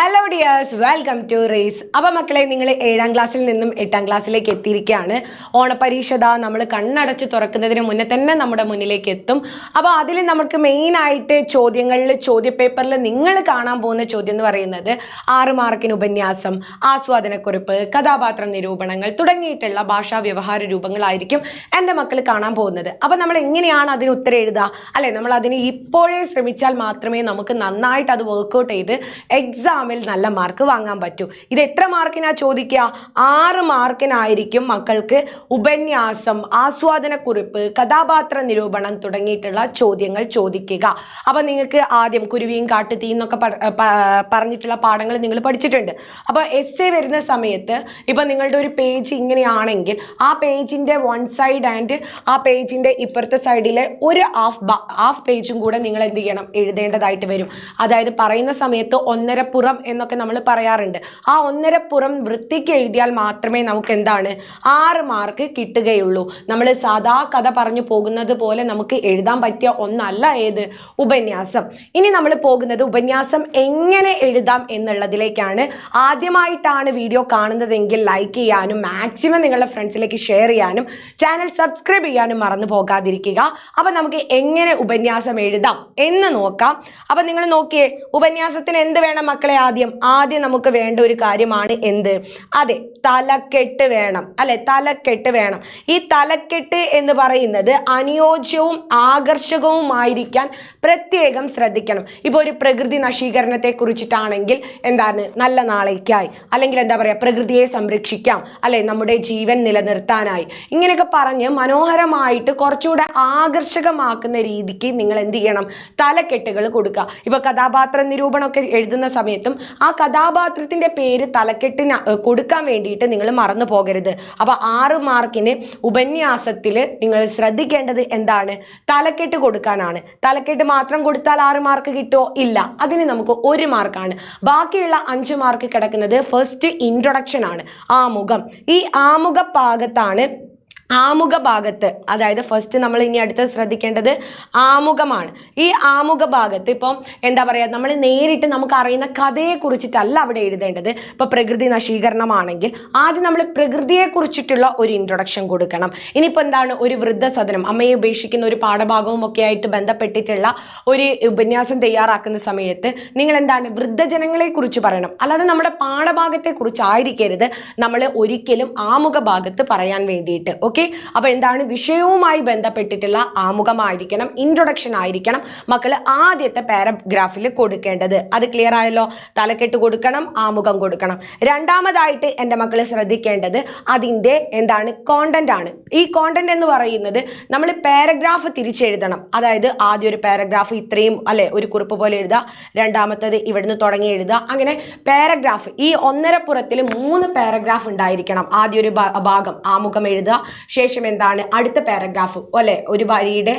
Hello dears, welcome to race. അപ്പോൾ മക്കളെ, നിങ്ങൾ 7ാം ക്ലാസ്സിൽ നിന്നും 8ാം ക്ലാസ്സിലേക്ക് എത്തിയിരിക്കുകയാണ്. ഓണപരീക്ഷ നമ്മൾ കണ്ണടച്ച് തുറക്കുന്നതിന് മുന്നേ തന്നെ നമ്മുടെ മുന്നിലേക്ക് എത്തും. അപ്പോൾ അതിൽ നമുക്ക് മെയിനായിട്ട് ചോദ്യപേപ്പറിൽ നിങ്ങൾ കാണാൻ പോകുന്ന ചോദ്യം എന്ന് പറയുന്നത് 6 മാർക്കിന് ഉപന്യാസം, ആസ്വാദനക്കുറിപ്പ്, കഥാപാത്ര നിരൂപണങ്ങൾ തുടങ്ങിയിട്ടുള്ള ഭാഷാ വ്യവഹാര രൂപങ്ങളായിരിക്കും എൻ്റെ മക്കൾ കാണാൻ പോകുന്നത്. അപ്പോൾ നമ്മൾ എങ്ങനെയാണ് അതിന് ഉത്തരം എഴുതുക അല്ലെ? നമ്മൾ അതിന് ഇപ്പോഴേ ശ്രമിച്ചാൽ മാത്രമേ നമുക്ക് നന്നായിട്ട് അത് വർക്ക്ഔട്ട് ചെയ്ത് എക്സാമിൽ നല്ല മാർക്ക് വാങ്ങാൻ പറ്റൂ. ഇത് എത്ര മാർക്കിനാ ചോദിക്കുക? 6 മാർക്കിനായിരിക്കും മക്കൾക്ക് ഉപന്യാസം, ആസ്വാദനക്കുറിപ്പ്, കഥാപാത്ര നിരൂപണം തുടങ്ങിയിട്ടുള്ള ചോദ്യങ്ങൾ ചോദിക്കുക. അപ്പൊ നിങ്ങൾക്ക് ആദ്യം കുരുവിയും കാട്ടുതീ എന്നൊക്കെ പറഞ്ഞിട്ടുള്ള പാഠങ്ങൾ നിങ്ങൾ പഠിച്ചിട്ടുണ്ട്. അപ്പോൾ എസ്സേ വരുന്ന സമയത്ത് ഇപ്പൊ നിങ്ങളുടെ ഒരു പേജ് ഇങ്ങനെയാണെങ്കിൽ ആ പേജിന്റെ 1 സൈഡ് ആൻഡ് ആ പേജിന്റെ ഇപ്പുറത്തെ സൈഡിലെ ഒരു ഹാഫ് പേജും കൂടെ നിങ്ങൾ എന്ത് ചെയ്യണം? എഴുതേണ്ടതായിട്ട് വരും. അതായത് പറയുന്ന സമയത്ത് 1.5 പുറം എന്നൊക്കെ നമ്മൾ പറയാറുണ്ട്. ആ 1.5 പുറം വൃത്തിക്ക് എഴുതിയാൽ മാത്രമേ നമുക്ക് എന്താണ് 6 മാർക്ക് കിട്ടുകയുള്ളൂ. നമ്മൾ സാധാ കഥ പറഞ്ഞു പോകുന്നത് പോലെ നമുക്ക് എഴുതാൻ പറ്റിയ ഒന്നല്ല ഏത്? ഉപന്യാസം. ഇനി നമ്മൾ പോകുന്നത് ഉപന്യാസം എങ്ങനെ എഴുതാം എന്നുള്ളതിലേക്കാണ്. ആദ്യമായിട്ടാണ് വീഡിയോ കാണുന്നതെങ്കിൽ ലൈക്ക് ചെയ്യാനും മാക്സിമം നിങ്ങളുടെ ഫ്രണ്ട്സിലേക്ക് ഷെയർ ചെയ്യാനും ചാനൽ സബ്സ്ക്രൈബ് ചെയ്യാനും മറന്നു പോകാതിരിക്കുക. അപ്പൊ നമുക്ക് എങ്ങനെ ഉപന്യാസം എഴുതാം എന്ന് നോക്കാം. അപ്പൊ നിങ്ങൾ നോക്കിയേ, ഉപന്യാസത്തിന് എന്ത് വേണം മക്കളെ? ആദ്യം നമുക്ക് വേണ്ട ഒരു കാര്യമാണ് എന്ത്? അതെ, തലക്കെട്ട് വേണം അല്ലെ? തലക്കെട്ട് വേണം. ഈ തലക്കെട്ട് എന്ന് പറയുന്നത് അനുയോജ്യവും ആകർഷകവുമായിരിക്കാൻ പ്രത്യേകം ശ്രദ്ധിക്കണം. ഇപ്പൊ ഒരു പ്രകൃതി നശീകരണത്തെ കുറിച്ചിട്ടാണെങ്കിൽ എന്താണ്? നല്ല നാളേക്കായി, അല്ലെങ്കിൽ എന്താ പറയാ, പ്രകൃതിയെ സംരക്ഷിക്കാം അല്ലെ, നമ്മുടെ ജീവൻ നിലനിർത്താനായി, ഇങ്ങനെയൊക്കെ പറഞ്ഞ് മനോഹരമായിട്ട് കുറച്ചുകൂടെ ആകർഷകമാക്കുന്ന രീതിക്ക് നിങ്ങൾ എന്ത് ചെയ്യണം? തലക്കെട്ടുകൾ കൊടുക്കുക. ഇപ്പൊ കഥാപാത്ര നിരൂപണമൊക്കെ എഴുതുന്ന സമയത്തും ആ കഥാപാത്രത്തിന്റെ പേര് തലക്കെട്ടിന് കൊടുക്കാൻ വേണ്ടിയിട്ട് നിങ്ങൾ മറന്നു പോകരുത്. അപ്പൊ 6 മാർക്കിന് ഉപന്യാസത്തിൽ നിങ്ങൾ ശ്രദ്ധിക്കേണ്ടത് എന്താണ്? തലക്കെട്ട് കൊടുക്കാനാണ്. തലക്കെട്ട് മാത്രം കൊടുത്താൽ 6 മാർക്ക് കിട്ടുമോ? ഇല്ല. അതിന് നമുക്ക് 1 മാർക്കാണ്. ബാക്കിയുള്ള 5 മാർക്ക് കിടക്കുന്നത് ഫസ്റ്റ് ഇൻട്രൊഡക്ഷൻ ആണ്, ആമുഖം. ഈ ആമുഖ ഭാഗത്ത്, അതായത് ഫസ്റ്റ് നമ്മൾ ഇനി അടുത്ത് ശ്രദ്ധിക്കേണ്ടത് ആമുഖമാണ്. ഈ ആമുഖ ഭാഗത്ത് ഇപ്പം എന്താ പറയുക, നമ്മൾ നേരിട്ട് നമുക്ക് അറിയുന്ന കഥയെ കുറിച്ചിട്ടല്ല അവിടെ എഴുതേണ്ടത്. ഇപ്പൊ പ്രകൃതി നശീകരണമാണെങ്കിൽ ആദ്യം നമ്മൾ പ്രകൃതിയെ കുറിച്ചിട്ടുള്ള ഒരു ഇൻട്രൊഡക്ഷൻ കൊടുക്കണം. ഇനിയിപ്പോൾ എന്താണ്? ഒരു വൃദ്ധസദനം, അമ്മയെ ഉപേക്ഷിക്കുന്ന ഒരു പാഠഭാഗവും ഒക്കെ ആയിട്ട് ബന്ധപ്പെട്ടിട്ടുള്ള ഒരു ഉപന്യാസം തയ്യാറാക്കുന്ന സമയത്ത് നിങ്ങൾ എന്താണ്? വൃദ്ധജനങ്ങളെ കുറിച്ച് പറയണം. അല്ലാതെ നമ്മുടെ പാഠഭാഗത്തെ കുറിച്ചായിരിക്കരുത് നമ്മൾ ഒരിക്കലും ആമുഖ ഭാഗത്ത് പറയാൻ വേണ്ടിയിട്ട്. ഓക്കെ, അപ്പൊ എന്താണ്? വിഷയവുമായി ബന്ധപ്പെട്ടിട്ടുള്ള ആമുഖമായിരിക്കണം, ഇൻട്രൊഡക്ഷൻ ആയിരിക്കണം മക്കൾ ആദ്യത്തെ പാരഗ്രാഫിൽ കൊടുക്കേണ്ടത്. അത് ക്ലിയർ ആയല്ലോ? തലക്കെട്ട് കൊടുക്കണം, ആമുഖം കൊടുക്കണം. രണ്ടാമതായിട്ട് എൻ്റെ മക്കൾ ശ്രദ്ധിക്കേണ്ടത് അതിൻ്റെ എന്താണ്? കോണ്ടന്റ് ആണ്. ഈ കോണ്ടന്റ് എന്ന് പറയുന്നത് നമ്മൾ പാരഗ്രാഫ് തിരിച്ചെഴുതണം. അതായത് ആദ്യം ഒരു പാരഗ്രാഫ് ഇത്രയും അല്ലെ, ഒരു കുറിപ്പ് പോലെ എഴുതുക, രണ്ടാമത്തത് ഇവിടുന്ന് തുടങ്ങി എഴുതുക, അങ്ങനെ പാരഗ്രാഫ്. ഈ 1.5 പുറത്തിൽ 3 പാരഗ്രാഫ് ഉണ്ടായിരിക്കണം. ആദ്യം ഒരു ഭാഗം ആമുഖം എഴുതുക, ശേഷം എന്താണ്? അടുത്ത പാരഗ്രാഫ് അല്ലെ, ഒരു വരിയുടെ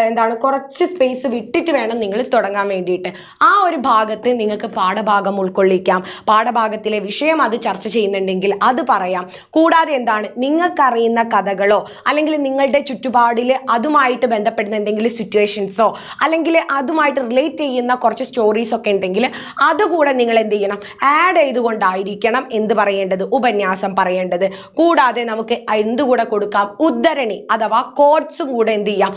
എന്താണ് കുറച്ച് സ്പേസ് വിട്ടിട്ട് വേണം നിങ്ങൾ തുടങ്ങാൻ വേണ്ടിയിട്ട്. ആ ഒരു ഭാഗത്ത് നിങ്ങൾക്ക് പാഠഭാഗം ഉൾക്കൊള്ളിക്കാം. പാഠഭാഗത്തിലെ വിഷയം അത് ചർച്ച ചെയ്യുന്നുണ്ടെങ്കിൽ അത് പറയാം. കൂടാതെ എന്താണ്? നിങ്ങൾക്കറിയുന്ന കഥകളോ അല്ലെങ്കിൽ നിങ്ങളുടെ ചുറ്റുപാടിൽ അതുമായിട്ട് ബന്ധപ്പെടുന്ന എന്തെങ്കിലും സിറ്റുവേഷൻസോ അല്ലെങ്കിൽ അതുമായിട്ട് റിലേറ്റ് ചെയ്യുന്ന കുറച്ച് സ്റ്റോറീസ് ഒക്കെ ഉണ്ടെങ്കിൽ അതുകൂടെ നിങ്ങൾ എന്ത് ചെയ്യണം? ആഡ് ചെയ്തുകൊണ്ടായിരിക്കണം എന്ത് പറയേണ്ടത്? ഉപന്യാസം പറയേണ്ടത്. കൂടാതെ നമുക്ക് എന്തുകൂടെ കൊടുക്കാം? ഉദ്ധരണി അഥവാ കോട്ട്സും കൂടെ എന്ത് ചെയ്യാം?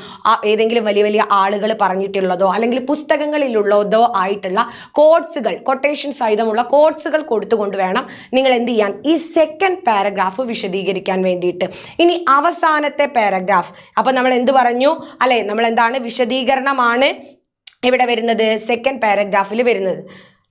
ഏതെങ്കിലും വലിയ വലിയ ആളുകൾ പറഞ്ഞിട്ടുള്ളതോ അല്ലെങ്കിൽ പുസ്തകങ്ങളിലുള്ളതോ ആയിട്ടുള്ള കോട്ട്സുകൾ, കൊട്ടേഷൻ സഹിതമുള്ള കോട്ട്സുകൾ കൊടുത്തുകൊണ്ട് വേണം നിങ്ങൾ എന്ത് ചെയ്യാൻ? ഈ സെക്കൻഡ് പാരഗ്രാഫ് വിശദീകരിക്കാൻ വേണ്ടിയിട്ട്. ഇനി അവസാനത്തെ പാരഗ്രാഫ്, അപ്പൊ നമ്മൾ എന്ത് പറഞ്ഞു അല്ലെ? നമ്മൾ എന്താണ്? വിശദീകരണമാണ് ഇവിടെ വരുന്നത്, സെക്കൻഡ് പാരഗ്രാഫിൽ വരുന്നത്.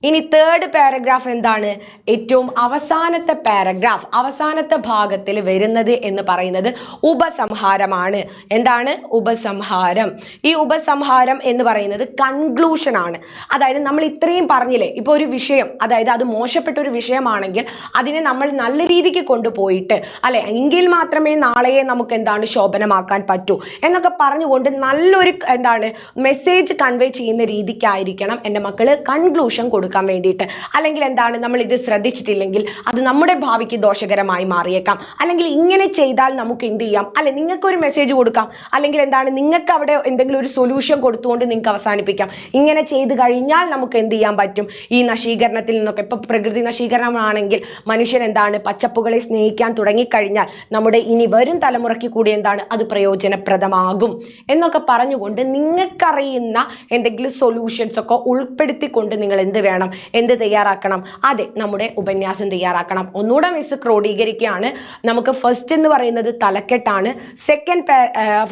ഇനി തേർഡ് പാരഗ്രാഫ് എന്താണ്? ഏറ്റവും അവസാനത്തെ പാരഗ്രാഫ്, അവസാനത്തെ ഭാഗത്തിൽ വരുന്നത് എന്ന് പറയുന്നത് ഉപസംഹാരമാണ്. എന്താണ്? ഉപസംഹാരം. ഈ ഉപസംഹാരം എന്ന് പറയുന്നത് കൺക്ലൂഷൻ ആണ്. അതായത് നമ്മൾ ഇത്രയും പറഞ്ഞില്ലേ, ഇപ്പോൾ ഒരു വിഷയം, അതായത് അത് മോശപ്പെട്ട ഒരു വിഷയമാണെങ്കിൽ അതിനെ നമ്മൾ നല്ല രീതിക്ക് കൊണ്ടുപോയിട്ട് അല്ലെ, എങ്കിൽ മാത്രമേ നാളെയെ നമുക്ക് എന്താണ് ശോഭനമാക്കാൻ പറ്റൂ എന്നൊക്കെ പറഞ്ഞുകൊണ്ട് നല്ലൊരു എന്താണ് മെസ്സേജ് കൺവേ ചെയ്യുന്ന രീതിക്കായിരിക്കണം എൻ്റെ മക്കള് കൺക്ലൂഷൻ കൊടുക്കുക. കൊടുക്കാൻ വേണ്ടിയിട്ട്. അല്ലെങ്കിൽ എന്താണ്, നമ്മൾ ഇത് ശ്രദ്ധിച്ചിട്ടില്ലെങ്കിൽ അത് നമ്മുടെ ഭാവിക്ക് ദോഷകരമായി മാറിയേക്കാം. അല്ലെങ്കിൽ ഇങ്ങനെ ചെയ്താൽ നമുക്ക് എന്ത് ചെയ്യാം, അല്ലെ നിങ്ങൾക്കൊരു മെസ്സേജ് കൊടുക്കാം, അല്ലെങ്കിൽ എന്താണ് നിങ്ങൾക്ക് അവിടെ എന്തെങ്കിലും ഒരു സൊല്യൂഷൻ കൊടുത്തുകൊണ്ട് നിങ്ങൾക്ക് അവസാനിപ്പിക്കാം. ഇങ്ങനെ ചെയ്ത് കഴിഞ്ഞാൽ നമുക്ക് എന്ത് ചെയ്യാൻ പറ്റും, ഈ നശീകരണത്തിൽ നിന്നൊക്കെ. ഇപ്പൊ പ്രകൃതി നശീകരണമാണെങ്കിൽ മനുഷ്യൻ എന്താണ് പച്ചപ്പുകളെ സ്നേഹിക്കാൻ തുടങ്ങിക്കഴിഞ്ഞാൽ നമ്മുടെ ഇനി വരും തലമുറയ്ക്ക് കൂടി എന്താണ് അത് പ്രയോജനപ്രദമാകും എന്നൊക്കെ പറഞ്ഞുകൊണ്ട് നിങ്ങൾക്കറിയുന്ന എന്തെങ്കിലും സൊല്യൂഷൻസ് ഒക്കെ ഉൾപ്പെടുത്തിക്കൊണ്ട് നിങ്ങൾ എന്ത് തയ്യാറാക്കണം, അതെ നമ്മുടെ ഉപന്യാസം തയ്യാറാക്കണം. ഒന്നുകൂടെ മിസ് ക്രോഡീകരിക്കുകയാണ്. നമുക്ക് ഫസ്റ്റ് എന്ന് പറയുന്നത് തലക്കെട്ടാണ്.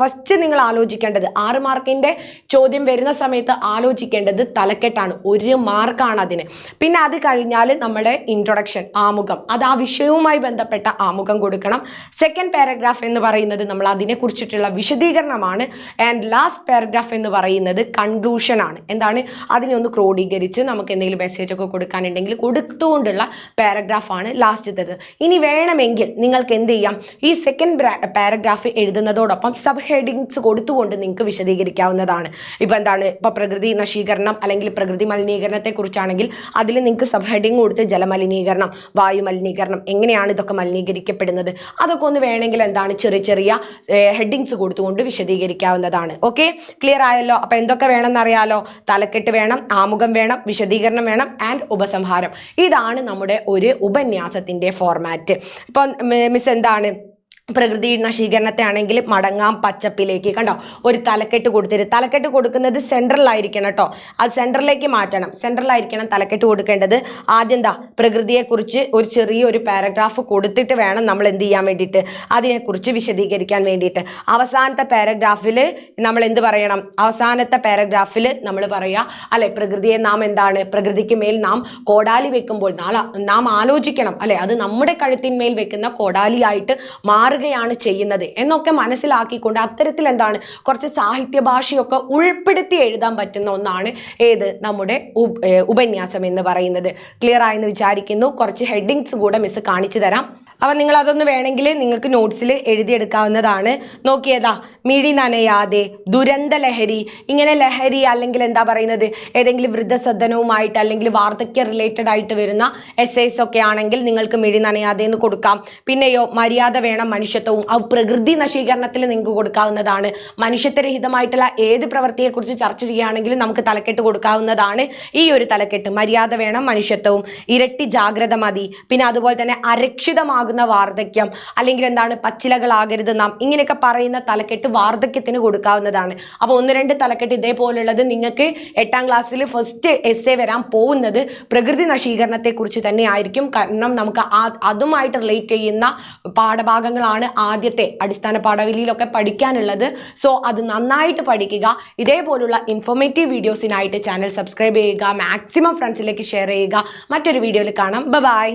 ഫസ്റ്റ് നിങ്ങൾ ആലോചിക്കേണ്ടത് 6 മാർക്കിന്റെ ചോദ്യം വരുന്ന സമയത്ത് ആലോചിക്കേണ്ടത് തലക്കെട്ടാണ്. 1 മാർക്കാണ് അതിന്. പിന്നെ അത് കഴിഞ്ഞാൽ നമ്മുടെ ഇൻട്രൊഡക്ഷൻ, ആമുഖം, അത് ആ വിഷയവുമായി ബന്ധപ്പെട്ട ആമുഖം കൊടുക്കണം. സെക്കൻഡ് പാരഗ്രാഫ് എന്ന് പറയുന്നത് നമ്മൾ അതിനെ കുറിച്ചിട്ടുള്ള വിശദീകരണമാണ്. ആൻഡ് ലാസ്റ്റ് പാരഗ്രാഫ് എന്ന് പറയുന്നത് കൺക്ലൂഷൻ ആണ്. എന്താണ്, അതിനെ ഒന്ന് ക്രോഡീകരിച്ച് നമുക്ക് എന്തെങ്കിലും മെസ്സേജ് ഒക്കെ കൊടുക്കാനുണ്ടെങ്കിൽ കൊടുത്തുകൊണ്ടുള്ള പാരഗ്രാഫാണ് ലാസ്റ്റത്തേത്. ഇനി വേണമെങ്കിൽ നിങ്ങൾക്ക് എന്ത് ചെയ്യാം, ഈ സെക്കൻഡ് പാരഗ്രാഫ് എഴുതുന്നതോടൊപ്പം സബ് ഹെഡിങ്സ് കൊടുത്തുകൊണ്ട് നിങ്ങൾക്ക് വിശദീകരിക്കാവുന്നതാണ്. ഇപ്പൊ എന്താണ്, ഇപ്പൊ പ്രകൃതി നശീകരണം അല്ലെങ്കിൽ പ്രകൃതി മലിനീകരണത്തെ കുറിച്ചാണെങ്കിൽ അതിൽ നിങ്ങൾക്ക് സബ് ഹെഡിങ് കൊടുത്ത് ജലമലിനീകരണം, വായു മലിനീകരണം, എങ്ങനെയാണ് ഇതൊക്കെ മലിനീകരിക്കപ്പെടുന്നത്, അതൊക്കെ ഒന്ന് വേണമെങ്കിൽ എന്താണ് ചെറിയ ഹെഡിങ്സ് കൊടുത്തുകൊണ്ട് വിശദീകരിക്കാവുന്നതാണ്. ഓക്കെ, ക്ലിയർ ആയല്ലോ? അപ്പൊ എന്തൊക്കെ വേണമെന്ന് അറിയാലോ. തലക്കെട്ട് വേണം, ആമുഖം വേണം, വിശദീകരണം വേണം, ആൻഡ് ഉപസംഹാരം. ഇതാണ് നമ്മുടെ ഒരു ഉപന്യാസത്തിന്റെ ഫോർമാറ്റ്. ഇപ്പൊ മിസ് എന്താണ് പ്രകൃതി നശീകരണത്തെ ആണെങ്കിൽ മടങ്ങാം പച്ചപ്പിലേക്ക്, കണ്ടോ ഒരു തലക്കെട്ട് കൊടുത്തിട്ട്, തലക്കെട്ട് കൊടുക്കുന്നത് സെൻട്രലായിരിക്കണം കേട്ടോ, അത് സെൻട്രലിലേക്ക് മാറ്റണം. സെൻട്രലായിരിക്കണം തലക്കെട്ട് കൊടുക്കേണ്ടത്. ആദ്യം എന്താ പ്രകൃതിയെക്കുറിച്ച് ഒരു ചെറിയൊരു പാരഗ്രാഫ് കൊടുത്തിട്ട് വേണം നമ്മൾ എന്ത് ചെയ്യാൻ വേണ്ടിയിട്ട്, അതിനെക്കുറിച്ച് വിശദീകരിക്കാൻ വേണ്ടിയിട്ട്. അവസാനത്തെ പാരഗ്രാഫിൽ നമ്മൾ എന്ത് പറയണം, അവസാനത്തെ പാരഗ്രാഫിൽ നമ്മൾ പറയുക അല്ലെ, പ്രകൃതിയെ നാം എന്താണ്, പ്രകൃതിക്ക് മേൽ നാം കോടാലി വെക്കുമ്പോൾ നാം ആലോചിക്കണം അല്ലെ, അത് നമ്മുടെ കഴുത്തിന്മേൽ വെക്കുന്ന കോടാലിയായിട്ട് മാറുകയാണ് ചെയ്യുന്നത് എന്നൊക്കെ മനസ്സിലാക്കിക്കൊണ്ട് അത്തരത്തിൽ എന്താണ് കുറച്ച് സാഹിത്യ ഭാഷയൊക്കെ ഉൾപ്പെടുത്തി എഴുതാൻ പറ്റുന്ന ഒന്നാണ് ഏത്, നമ്മുടെ ഉപന്യാസം എന്ന് പറയുന്നത്. ക്ലിയർ ആയെന്ന് വിചാരിക്കുന്നു. കുറച്ച് ഹെഡിങ്സ് കൂടെ മിസ് കാണിച്ചു തരാം. അപ്പം നിങ്ങൾ അതൊന്ന് വേണമെങ്കിൽ നിങ്ങൾക്ക് നോട്ട്സിൽ എഴുതിയെടുക്കാവുന്നതാണ്. നോക്കിയതാ, മിഴി നനയാതെ, ദുരന്ത ലഹരി, ഇങ്ങനെ ലഹരി അല്ലെങ്കിൽ എന്താ പറയുന്നത് ഏതെങ്കിലും വൃദ്ധസദനവുമായിട്ട് അല്ലെങ്കിൽ വാർദ്ധക്യ റിലേറ്റഡ് ആയിട്ട് വരുന്ന എസ്സേസ് ഒക്കെ ആണെങ്കിൽ നിങ്ങൾക്ക് മിഴി നനയാതെ എന്ന് കൊടുക്കാം. പിന്നെയോ മര്യാദ വേണം മനുഷ്യത്വവും, ആ പ്രകൃതി നശീകരണത്തിൽ നിങ്ങൾക്ക് കൊടുക്കാവുന്നതാണ്. മനുഷ്യത്വരഹിതമായിട്ടുള്ള ഏത് പ്രവൃത്തിയെക്കുറിച്ച് ചർച്ച ചെയ്യുകയാണെങ്കിലും നമുക്ക് തലക്കെട്ട് കൊടുക്കാവുന്നതാണ്. ഈ ഒരു തലക്കെട്ട്, മര്യാദ വേണം മനുഷ്യത്വവും, ഇരട്ടി ജാഗ്രത മതി, പിന്നെ അതുപോലെ തന്നെ അരക്ഷിതമാകുന്ന വാർദ്ധക്യം, അല്ലെങ്കിൽ എന്താണ് പച്ചിലകളാകരുത് നാം, ഇങ്ങനെയൊക്കെ പറയുന്ന തലക്കെട്ട് വാർദ്ധക്യത്തിന് കൊടുക്കാവുന്നതാണ്. അപ്പോൾ 1-2 തലക്കെട്ട് ഇതേപോലുള്ളത് നിങ്ങൾക്ക് 8ാം ക്ലാസ്സിൽ ഫസ്റ്റ് എസ്സേ വരാൻ പോകുന്നത് പ്രകൃതി നശീകരണത്തെ കുറിച്ച് തന്നെ ആയിരിക്കും. കാരണം നമുക്ക് അതുമായിട്ട് റിലേറ്റ് ചെയ്യുന്ന പാഠഭാഗങ്ങളാണ് ആദ്യത്തെ അടിസ്ഥാന പാഠവലിയിലൊക്കെ പഠിക്കാനുള്ളത്. സോ അത് നന്നായിട്ട് പഠിക്കുക. ഇതേപോലുള്ള ഇൻഫോർമേറ്റീവ് വീഡിയോസിനായിട്ട് ചാനൽ സബ്സ്ക്രൈബ് ചെയ്യുക, മാക്സിമം ഫ്രണ്ട്സിലേക്ക് ഷെയർ ചെയ്യുക. മറ്റൊരു വീഡിയോയിൽ കാണാം. ബൈ.